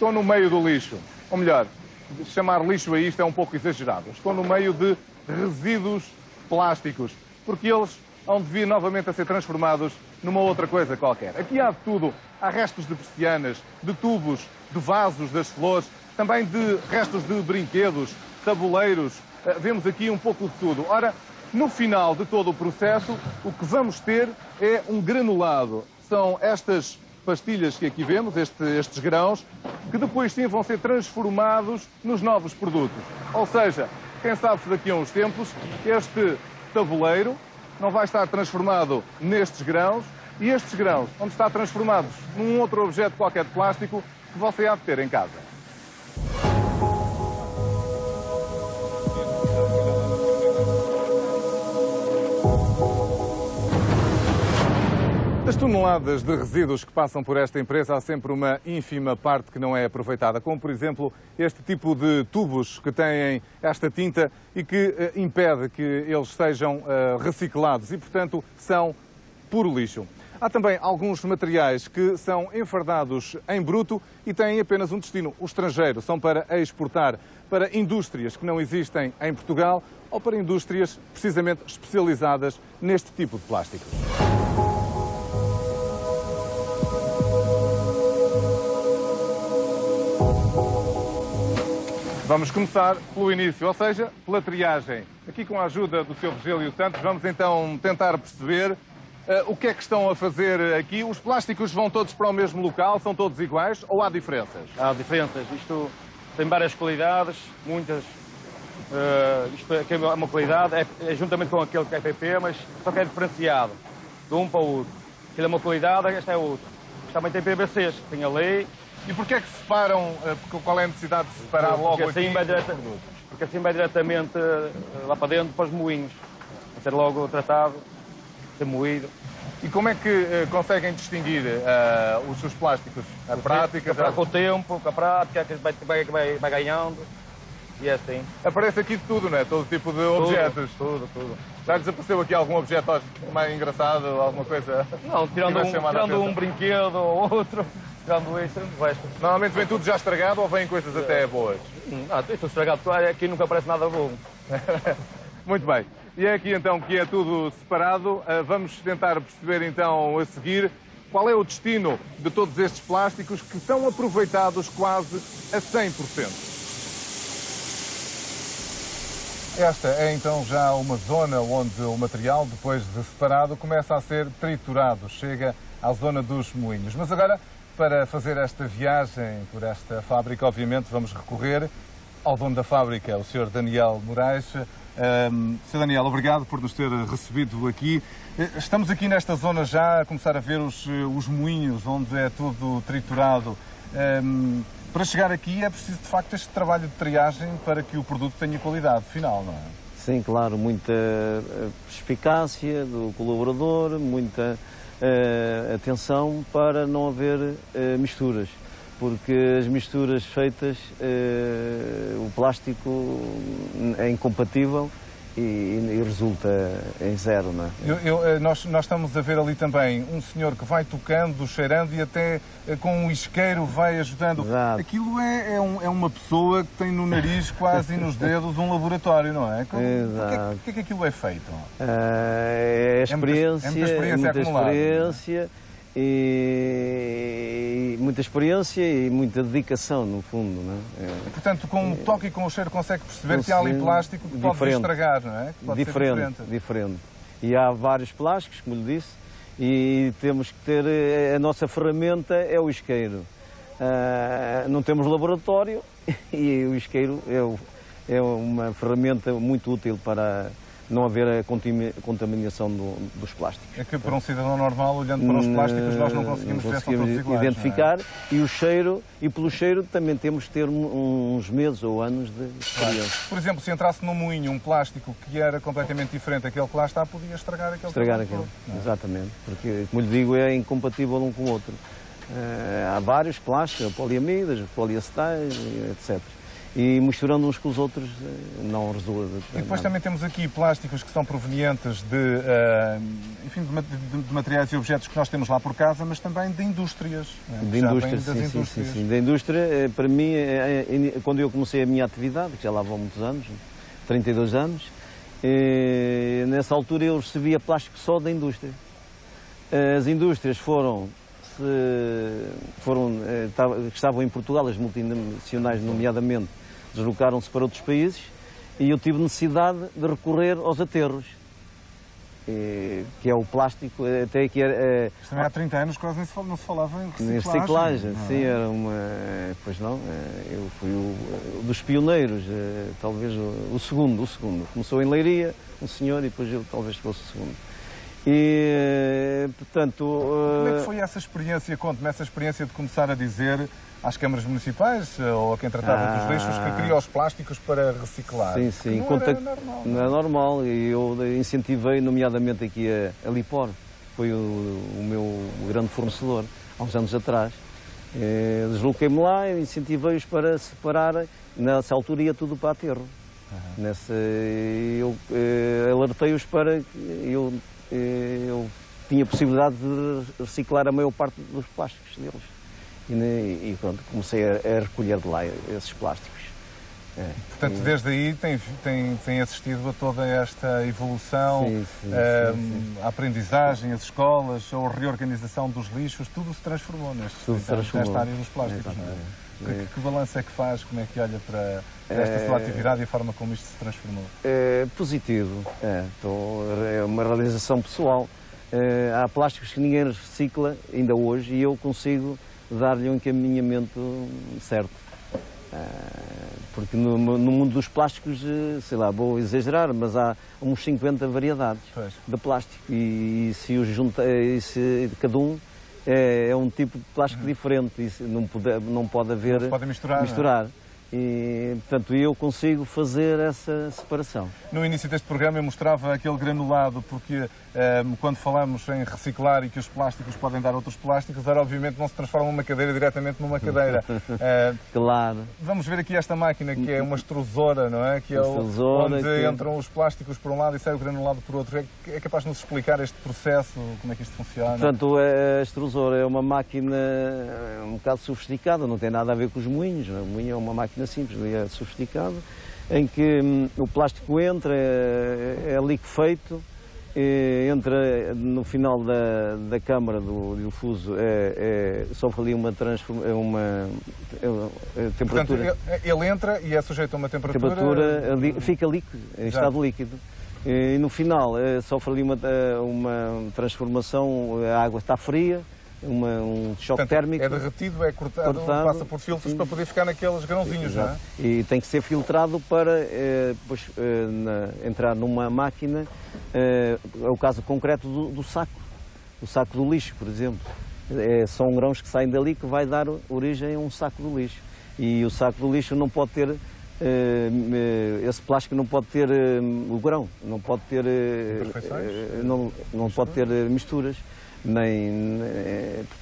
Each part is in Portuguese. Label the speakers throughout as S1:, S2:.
S1: estou no meio do lixo. Ou melhor, chamar lixo a isto é um pouco exagerado. Estou no meio de resíduos plásticos, porque eles hão de vir novamente a ser transformados numa outra coisa qualquer. Aqui há de tudo. Há restos de persianas, de tubos, de vasos das flores, também de restos de brinquedos, tabuleiros. Vemos aqui um pouco de tudo. Ora, no final de todo o processo, o que vamos ter é um granulado. São estas pastilhas que aqui vemos, estes grãos, que depois sim vão ser transformados nos novos produtos. Ou seja, quem sabe se daqui a uns tempos este tabuleiro não vai estar transformado nestes grãos e estes grãos vão estar transformados num outro objeto qualquer de plástico que você há de ter em casa. Das toneladas de resíduos que passam por esta empresa, há sempre uma ínfima parte que não é aproveitada, como por exemplo este tipo de tubos que têm esta tinta e que impede que eles sejam reciclados e, portanto, são puro lixo. Há também alguns materiais que são enfardados em bruto e têm apenas um destino, o estrangeiro. São para exportar para indústrias que não existem em Portugal ou para indústrias precisamente especializadas neste tipo de plásticos. Vamos começar pelo início, ou seja, pela triagem. Aqui com a ajuda do Sr. Virgílio Santos, vamos então tentar perceber o que é que estão a fazer aqui. Os plásticos vão todos para o mesmo local, são todos iguais ou há diferenças?
S2: Há diferenças. Isto tem várias qualidades, muitas. Isto aqui é uma qualidade, é juntamente com aquele que é PP, mas só que é diferenciado de um para o outro. Aquilo é uma qualidade, esta é outra. Isto também tem PVCs, que tem a lei.
S1: E porquê é que separam? Qual é a necessidade de separar logo
S2: porque assim
S1: aqui?
S2: Porque assim vai diretamente lá para dentro, para os moinhos. Vai ser logo tratado, ser moído.
S1: E como é que conseguem distinguir os seus plásticos? A prática?
S2: Com o tempo, com a prática, que vai ganhando. E é assim.
S1: Aparece aqui de tudo, não é? Todo tipo de objetos.
S2: Tudo.
S1: Já desapareceu aqui algum objeto mais engraçado, alguma coisa?
S2: Não, tirando um brinquedo ou outro. Tirando isso, o resto.
S1: Normalmente vem tudo já estragado ou vêm coisas até boas?
S2: Isto estragado, aqui nunca aparece nada bom.
S1: Muito bem. E é aqui então que é tudo separado. Vamos tentar perceber então a seguir qual é o destino de todos estes plásticos que são aproveitados quase a 100%. Esta é então já uma zona onde o material, depois de separado, começa a ser triturado, chega à zona dos moinhos. Mas agora, para fazer esta viagem por esta fábrica, obviamente vamos recorrer ao dono da fábrica, o Sr. Daniel Moraes. Sr. Daniel, obrigado por nos ter recebido aqui. Estamos aqui nesta zona já a começar a ver os moinhos, onde é tudo triturado. Para chegar aqui é preciso, de facto, este trabalho de triagem para que o produto tenha qualidade final, não é?
S3: Sim, claro, muita perspicácia do colaborador, muita atenção para não haver misturas, porque as misturas feitas, o plástico é incompatível e resulta em zero, não é?
S1: Nós estamos a ver ali também um senhor que vai tocando, cheirando e até com um isqueiro vai ajudando.
S3: Exato.
S1: Aquilo é uma pessoa que tem no nariz quase e nos dedos um laboratório, não é?
S3: Exato.
S1: Porquê é que aquilo é feito?
S3: É experiência,
S1: muita experiência
S3: e muita experiência e muita dedicação, no fundo, não é?
S1: Portanto, com o toque e com o cheiro consegue perceber que há ali plástico que pode estragar, não é? Que pode ser
S3: diferente. E há vários plásticos, como lhe disse, e temos que ter, a nossa ferramenta é o isqueiro. Não temos laboratório e o isqueiro é uma ferramenta muito útil para não haver a contaminação dos plásticos.
S1: É que para um cidadão normal, olhando para os plásticos, nós não conseguimos ver se são todos iguais,
S3: identificar, não é? E o cheiro, e pelo cheiro também temos que ter uns meses ou anos de experiência.
S1: Claro. Por exemplo, se entrasse num moinho um plástico que era completamente diferente daquele que lá está, podia estragar aquele.
S3: Estragar aquele, exatamente. Porque, como lhe digo, é incompatível um com o outro. Há vários plásticos, poliamidas, poliacetais, etc. e misturando uns com os outros não resulta.
S1: E depois também temos aqui plásticos que são provenientes enfim, de materiais e objetos que nós temos lá por casa, mas também de indústrias.
S3: De indústrias, sim. Da indústria, para mim, quando eu comecei a minha atividade, que já lá vão muitos anos, 32 anos, nessa altura eu recebia plástico só da indústria. As indústrias que estavam em Portugal, as multinacionais nomeadamente, deslocaram-se para outros países e eu tive necessidade de recorrer aos aterros, que é o plástico, até que era...
S1: Isto também há 30 anos quase não se falava em
S3: reciclagem. Sim, era uma... Pois não, eu fui dos pioneiros, talvez o segundo. Começou em Leiria, um senhor, e depois eu talvez fosse o segundo. E, portanto...
S1: Como é que foi essa experiência? Conte-me essa experiência de começar a dizer às câmaras municipais ou a quem tratava dos lixos que queria os plásticos para reciclar.
S3: Sim.
S1: Não era normal.
S3: Não é normal. E eu incentivei, nomeadamente aqui a Lipor, foi o meu grande fornecedor, há uns anos atrás. Desloquei-me lá e incentivei-os para separar. Nessa altura ia tudo para aterro. Eu alertei-os para que eu tinha possibilidade de reciclar a maior parte dos plásticos deles. E pronto, comecei a recolher de lá esses plásticos.
S1: Portanto, desde aí tem assistido a toda esta evolução, a aprendizagem, as escolas, a reorganização dos lixos, tudo se transformou nesta área dos plásticos. Não é? Que balanço é que faz, como é que olha para esta sua atividade e a forma como isto se transformou?
S3: É positivo, é uma realização pessoal. Há plásticos que ninguém recicla ainda hoje e eu consigo dar-lhe um encaminhamento certo. Porque no mundo dos plásticos, sei lá, vou exagerar, mas há uns 50 variedades de plástico e se os junta, cada um é um tipo de plástico diferente, e não pode haver...
S1: Não se pode misturar.
S3: E, portanto, eu consigo fazer essa separação.
S1: No início deste programa eu mostrava aquele granulado, porque quando falamos em reciclar e que os plásticos podem dar outros plásticos, obviamente não se transforma uma cadeira diretamente numa cadeira.
S3: Claro.
S1: Vamos ver aqui esta máquina que é uma extrusora, não é? Que é onde entram os plásticos por um lado e sai o granulado por outro. É capaz de nos explicar este processo, como é que isto funciona?
S3: Portanto, a extrusora é uma máquina um bocado sofisticada, não tem nada a ver com os moinhos. O moinho é uma máquina simples, é sofisticado, em que o plástico entra, é liquefeito, entra no final da câmara do fuso, sofre ali uma temperatura.
S1: Portanto, ele entra e é sujeito a uma temperatura...
S3: Fica líquido, em estado líquido. E no final sofre ali uma transformação, a água está fria, um choque térmico.
S1: É derretido, é cortado, passa por filtros para poder ficar naqueles grãozinhos, não é?
S3: E tem que ser filtrado para depois entrar numa máquina, é o caso concreto do saco, o saco do lixo, por exemplo. São grãos que saem dali que vai dar origem a um saco do lixo. E o saco do lixo não pode ter, esse plástico não pode ter o grão, não pode ter, não pode ter misturas.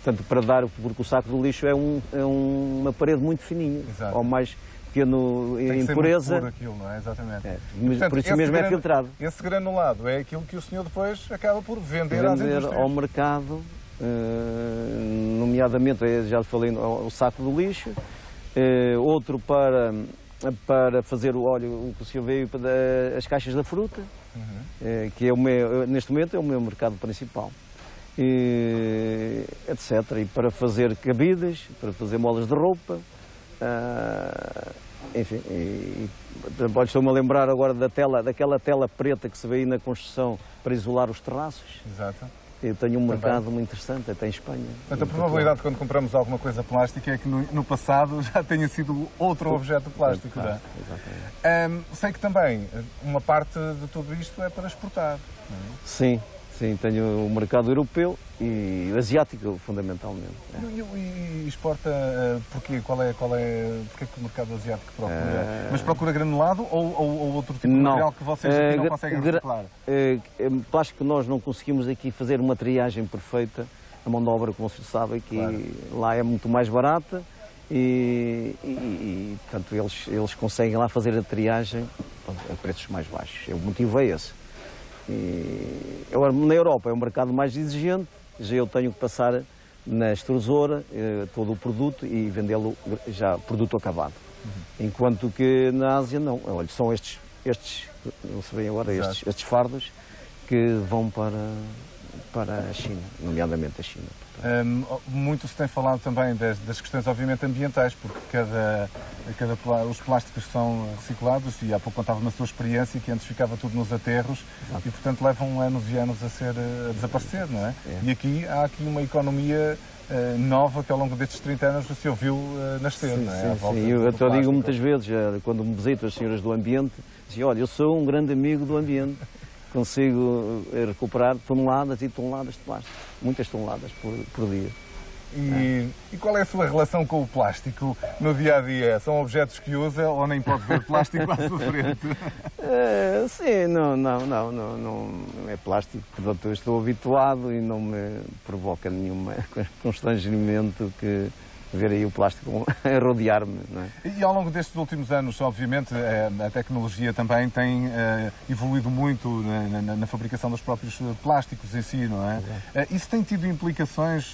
S3: Portanto, para dar, porque o saco do lixo é uma parede muito fininha, ou mais pequeno em pureza.
S1: Tem que ser muito puro aquilo, não é? Exatamente.
S3: Portanto, por isso mesmo é filtrado.
S1: Esse granulado é aquilo que o senhor depois acaba por vender às indústrias.
S3: Ao mercado, nomeadamente, já falei, o saco do lixo, outro para fazer o óleo, o que o senhor veio, as caixas da fruta, que é neste momento é o meu mercado principal. Etc. E para fazer cabides, para fazer molas de roupa, enfim. Estou-me a lembrar agora daquela tela preta que se vê aí na construção para isolar os terraços.
S1: Exato.
S3: Eu tenho um mercado muito interessante, até em Espanha.
S1: Portanto, a probabilidade de quando compramos alguma coisa plástica é que no passado já tenha sido outro objeto plástico. Sei que também uma parte de tudo isto é para exportar. Não é?
S3: Sim. Sim, tenho o mercado europeu e asiático, fundamentalmente.
S1: E exporta porquê? Porquê que o mercado asiático procura? Mas procura granulado ou outro tipo de material que vocês aqui não conseguem reciclar?
S3: Plástico nós não conseguimos aqui fazer uma triagem perfeita. A mão de obra, como vocês sabem, que lá é muito mais barata portanto, eles conseguem lá fazer a triagem a preços mais baixos. O motivo é esse. Agora, na Europa é um mercado mais exigente, já eu tenho que passar na extrusora todo o produto e vendê-lo já produto acabado. Enquanto que na Ásia não. Olha, são estes não se vê agora, estes fardos que vão para a China, nomeadamente a China.
S1: Muito se tem falado também das questões, obviamente, ambientais, porque os plásticos são reciclados, e há pouco contava na sua experiência que antes ficava tudo nos aterros. Exato. E, portanto, levam anos e anos a desaparecer, não é? E há aqui uma economia nova que ao longo destes 30 anos se ouviu nascer, não é?
S3: Sim. Eu até digo muitas vezes, quando me visito as senhoras do ambiente, dizem, olha, eu sou um grande amigo do ambiente. Consigo recuperar toneladas e toneladas de plástico, muitas toneladas por dia.
S1: E qual é a sua relação com o plástico no dia-a-dia? São objetos que usa ou nem pode ver plástico à sua frente?
S3: Sim, não é plástico, portanto eu estou habituado e não me provoca nenhum constrangimento que ver aí o plástico a rodear-me. Não é?
S1: E ao longo destes últimos anos, obviamente, a tecnologia também tem evoluído muito na fabricação dos próprios plásticos em si, não é? Isso tem tido implicações,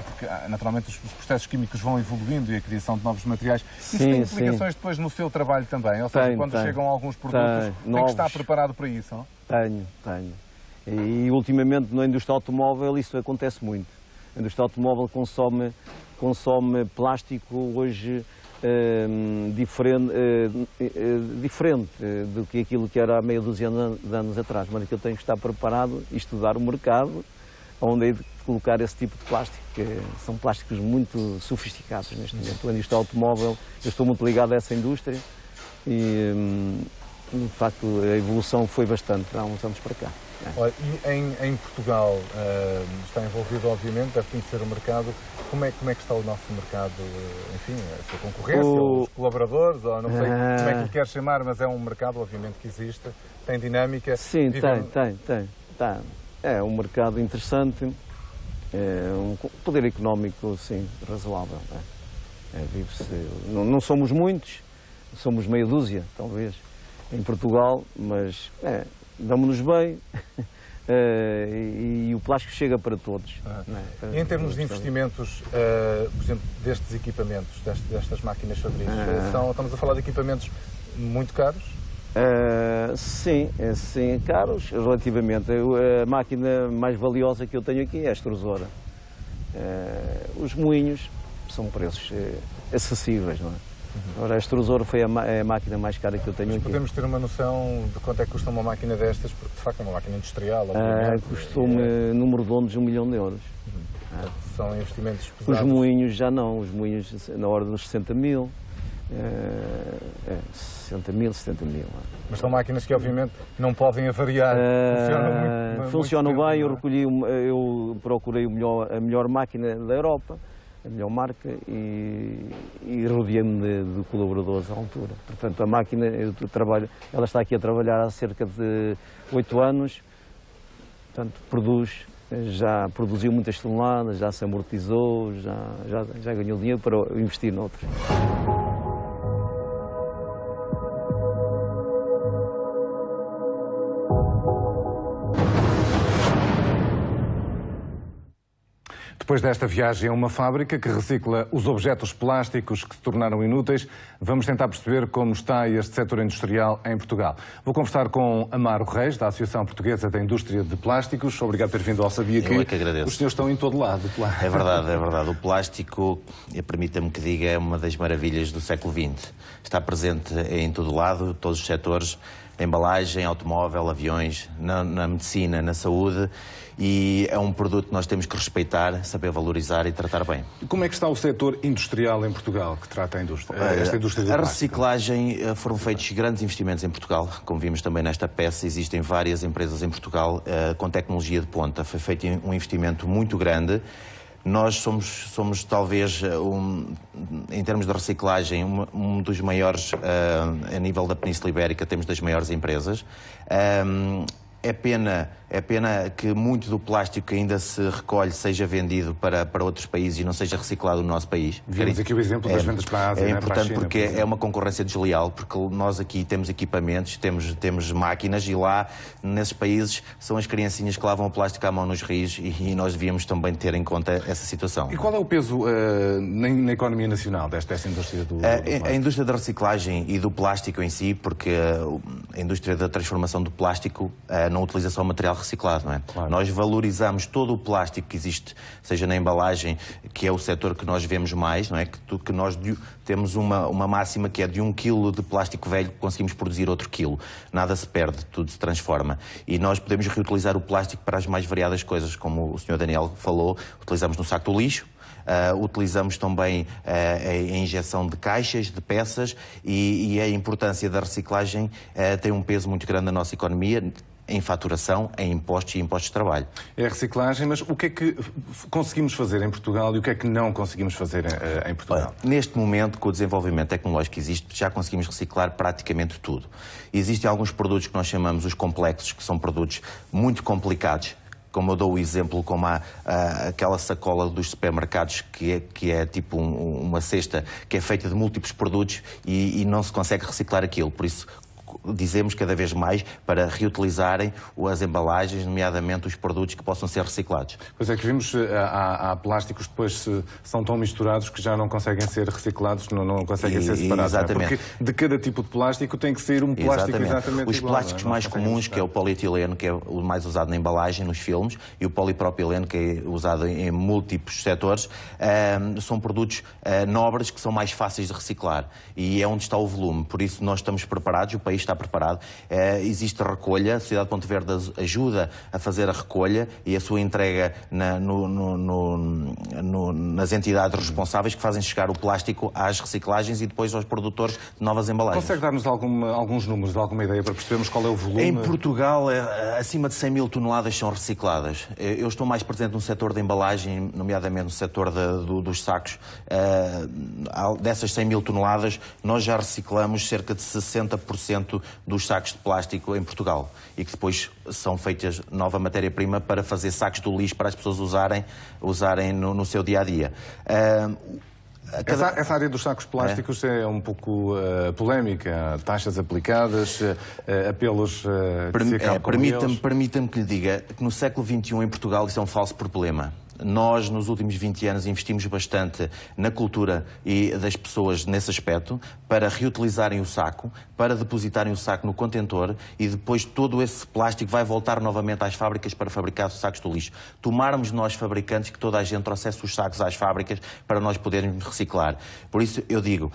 S1: porque naturalmente os processos químicos vão evoluindo e a criação de novos materiais. Isso tem implicações depois no seu trabalho também? Ou seja, quando chegam alguns produtos, tem que estar preparado para isso? Não?
S3: Tenho. E ultimamente na indústria automóvel isso acontece muito. A indústria automóvel consome plástico hoje diferente do que aquilo que era há meia dúzia de anos atrás, mas que eu tenho que estar preparado e estudar o mercado onde hei de colocar esse tipo de plástico, que são plásticos muito sofisticados neste momento. A indústria automóvel, eu estou muito ligado a essa indústria e, de facto, a evolução foi bastante há uns anos para cá.
S1: Olha, e em Portugal está envolvido, obviamente, deve conhecer o mercado. Como é que está o nosso mercado, enfim, a sua concorrência, os colaboradores, ou não sei como é que lhe quer chamar, mas é um mercado, obviamente, que existe, tem dinâmica.
S3: Sim, tem. É um mercado interessante, um poder económico, sim, razoável. Vive-se. Não somos muitos, somos meia dúzia, talvez, em Portugal, mas damos-nos bem e o plástico chega para todos.
S1: E em termos de investimentos, por exemplo, destes equipamentos, destas máquinas fabris, estamos a falar de equipamentos muito caros?
S3: Sim, caros relativamente. A máquina mais valiosa que eu tenho aqui é a extrusora. Os moinhos são preços acessíveis, não é? Ora, a extrusora foi a máquina mais cara que eu tenho aqui.
S1: Podemos ter uma noção de quanto é que custa uma máquina destas, porque de facto é uma máquina industrial.
S3: Custou-me, número redondo, de 1 milhão de euros.
S1: São investimentos pesados.
S3: Os moinhos já não, os moinhos na ordem dos 60 mil. 60 mil.
S1: Mas são máquinas que obviamente não podem avariar.
S3: Funcionam bem, eu procurei a melhor máquina da Europa, a melhor marca, e rodeei-me de colaboradores à altura. Portanto, a máquina, ela está aqui a trabalhar há cerca de 8 anos, portanto, já produziu muitas toneladas, já se amortizou, já ganhou dinheiro para investir noutros.
S1: Depois desta viagem a uma fábrica que recicla os objetos plásticos que se tornaram inúteis, vamos tentar perceber como está este setor industrial em Portugal. Vou conversar com Amaro Reis, da Associação Portuguesa da Indústria de Plásticos. Obrigado por ter vindo ao Sabia Que.
S4: Eu é que agradeço.
S1: Os senhores estão em todo lado.
S4: É verdade. O plástico, permita-me que diga, é uma das maravilhas do século XX. Está presente em todo lado, todos os setores, na embalagem, automóvel, aviões, na medicina, na saúde. E é um produto que nós temos que respeitar, saber valorizar e tratar bem.
S1: Como é que está o setor industrial em Portugal, que trata esta indústria de
S4: A reciclagem, foram feitos grandes investimentos em Portugal. Como vimos também nesta peça, existem várias empresas em Portugal com tecnologia de ponta. Foi feito um investimento muito grande. Nós somos talvez, em termos de reciclagem, um dos maiores, a nível da Península Ibérica, temos das maiores empresas. É pena que muito do plástico que ainda se recolhe seja vendido para outros países e não seja reciclado no nosso país.
S5: Vimos aqui o exemplo das vendas para a Ásia.
S4: É
S5: importante,
S4: importante,
S5: China,
S4: porque é uma concorrência desleal, porque nós aqui temos equipamentos, temos máquinas e lá, nesses países, são as criancinhas que lavam o plástico à mão nos rios e nós devíamos também ter em conta essa situação.
S5: E qual é o peso na economia nacional desta indústria do plástico?
S4: A indústria da reciclagem e do plástico em si, porque a indústria da transformação do plástico não utiliza só material reciclado, não é?
S5: Claro.
S4: Nós valorizamos todo o plástico que existe, seja na embalagem, que é o setor que nós vemos mais, não é? Que nós temos uma máxima que é de 1 quilo de plástico velho conseguimos produzir outro quilo. Nada se perde, tudo se transforma. E nós podemos reutilizar o plástico para as mais variadas coisas, como o Sr. Daniel falou, utilizamos no saco do lixo, utilizamos também a injeção de caixas, de peças e a importância da reciclagem tem um peso muito grande na nossa economia, em faturação, em impostos e impostos de trabalho.
S5: É a reciclagem, mas o que é que conseguimos fazer em Portugal e o que é que não conseguimos fazer em Portugal?
S4: Neste momento, com o desenvolvimento tecnológico que existe, já conseguimos reciclar praticamente tudo. Existem alguns produtos que nós chamamos os complexos, que são produtos muito complicados, como eu dou o exemplo, como aquela sacola dos supermercados que é tipo uma cesta que é feita de múltiplos produtos e não se consegue reciclar aquilo. Por isso, dizemos cada vez mais para reutilizarem as embalagens, nomeadamente os produtos que possam ser reciclados.
S5: Pois é que vimos, há plásticos que depois são tão misturados que já não conseguem ser reciclados, não conseguem ser separados.
S4: Exatamente.
S5: Porque de cada tipo de plástico tem que sair um plástico exatamente
S4: Os
S5: igual.
S4: plásticos mais comuns, que é o polietileno, que é o mais usado na embalagem, nos filmes, e o polipropileno, que é usado em múltiplos setores, são produtos nobres que são mais fáceis de reciclar. E é onde está o volume. Por isso nós estamos preparados, o país está preparado. Existe a recolha, a Sociedade Ponte Verde ajuda a fazer a recolha e a sua entrega nas entidades responsáveis que fazem chegar o plástico às reciclagens e depois aos produtores de novas embalagens.
S5: Consegue dar-nos alguns números, alguma ideia para percebermos qual é o volume?
S4: Em Portugal, acima de 100 mil toneladas são recicladas. Eu estou mais presente no setor da embalagem, nomeadamente no setor dos sacos. Dessas 100 mil toneladas, nós já reciclamos cerca de 60% dos sacos de plástico em Portugal e que depois são feitas nova matéria-prima para fazer sacos do lixo para as pessoas usarem no seu dia-a-dia.
S5: Essa área dos sacos plásticos é um pouco polémica. Taxas aplicadas, apelos que se acabam com eles.
S4: Permita-me que lhe diga que no século XXI em Portugal isso é um falso problema. Nós, nos últimos 20 anos, investimos bastante na cultura e das pessoas nesse aspecto para reutilizarem o saco, para depositarem o saco no contentor e depois todo esse plástico vai voltar novamente às fábricas para fabricar os sacos do lixo. Tomarmos nós, fabricantes, que toda a gente trouxesse os sacos às fábricas para nós podermos reciclar. Por isso, eu digo,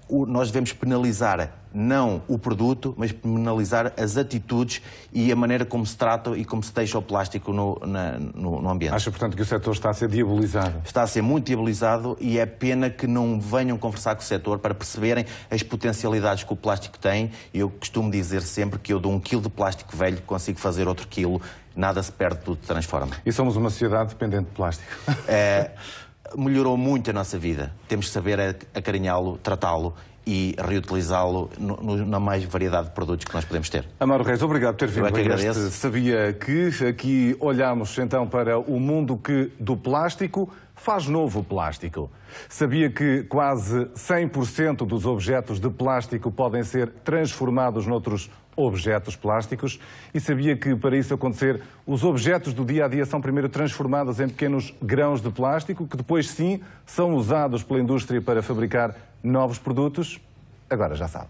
S4: nós devemos penalizar não o produto, mas penalizar as atitudes e a maneira como se trata e como se deixa o plástico no ambiente.
S5: Acha, portanto, que o setor está a ser diabolizado?
S4: Está a ser muito diabolizado e é pena que não venham conversar com o setor para perceberem as potencialidades que o plástico tem. Eu costumo dizer sempre que eu de 1 quilo de plástico velho consigo fazer outro quilo. Nada se perde, tudo se transforma.
S5: E somos uma sociedade dependente de plástico.
S4: Melhorou muito a nossa vida. Temos que saber acarinhá-lo, tratá-lo e reutilizá-lo na mais variedade de produtos que nós podemos ter.
S5: Amaro Reis, obrigado por ter vindo.
S4: Eu é que agradeço.
S5: Sabia que aqui olhamos então para o mundo que do plástico faz novo plástico. Sabia que quase 100% dos objetos de plástico podem ser transformados noutros objetos plásticos e sabia que, para isso acontecer, os objetos do dia-a-dia são primeiro transformados em pequenos grãos de plástico que depois, sim, são usados pela indústria para fabricar novos produtos? Agora já sabe.